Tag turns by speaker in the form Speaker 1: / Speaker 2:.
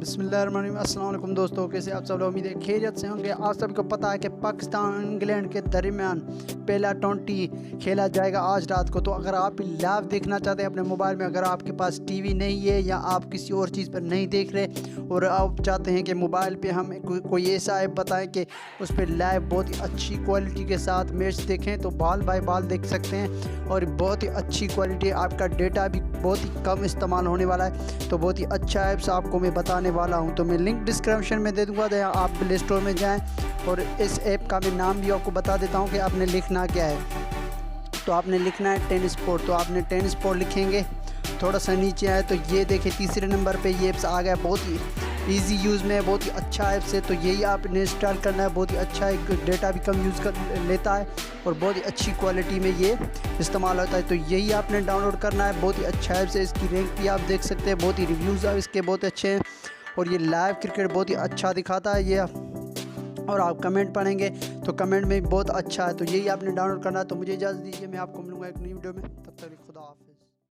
Speaker 1: बिस्मिल्लाहिर्रहमानिर्रहीम। अस्सलाम वालेकुम दोस्तों, कैसे आप सब लोग? उम्मीद है खैरियत से होंगे। आप सभी को पता है कि पाकिस्तान इंग्लैंड के दरमियान पहला 20 खेला जाएगा आज रात को। तो अगर आप लाइव देखना चाहते हैं अपने मोबाइल में, अगर आपके पास टीवी नहीं है या आप किसी और चीज़ पर नहीं देख रहे और आप चाहते हैं कि मोबाइल पे हम कोई ऐसा ऐप बताएं कि उस पर लाइव बहुत ही अच्छी क्वालिटी के साथ मैच देखें, तो बाल बाय बाल देख सकते हैं और बहुत ही अच्छी क्वालिटी। आपका डेटा भी बहुत ही कम इस्तेमाल होने वाला है, तो बहुत ही अच्छा ऐप्स आपको मैं बताने वाला हूं। तो मैं लिंक डिस्क्रिप्शन में दे दूंगा, तो आप प्ले स्टोर में जाएं और इस ऐप का मैं नाम भी आपको बता देता हूं कि आपने लिखना क्या है। तो आपने लिखना है टेनिस स्पोर्ट। तो आपने टेनिस स्पोर्ट लिखेंगे, थोड़ा सा नीचे आए तो ये देखिए तीसरे नंबर पे ये ऐप्स आ गया। बहुत ही इजी यूज़ में है, बहुत ही अच्छा ऐप्स है। तो यही आपने इंस्टॉल करना है। बहुत ही अच्छा है, डेटा भी कम यूज़ कर लेता है और बहुत ही अच्छी क्वालिटी में ये इस्तेमाल होता है। तो यही आपने डाउनलोड करना है। बहुत ही अच्छा ऐप्स है, इसकी रैंक भी आप देख सकते हैं। बहुत ही रिव्यूज़ इसके बहुत अच्छे हैं और ये लाइव क्रिकेट बहुत ही अच्छा दिखाता है ये। और आप कमेंट पढ़ेंगे तो कमेंट में भी बहुत अच्छा है। तो यही आपने डाउनलोड करना है। तो मुझे इजाज़त दीजिए, मैं आपको मिलूँगा एक नई वीडियो में। तब तक खुदा हाफिज़।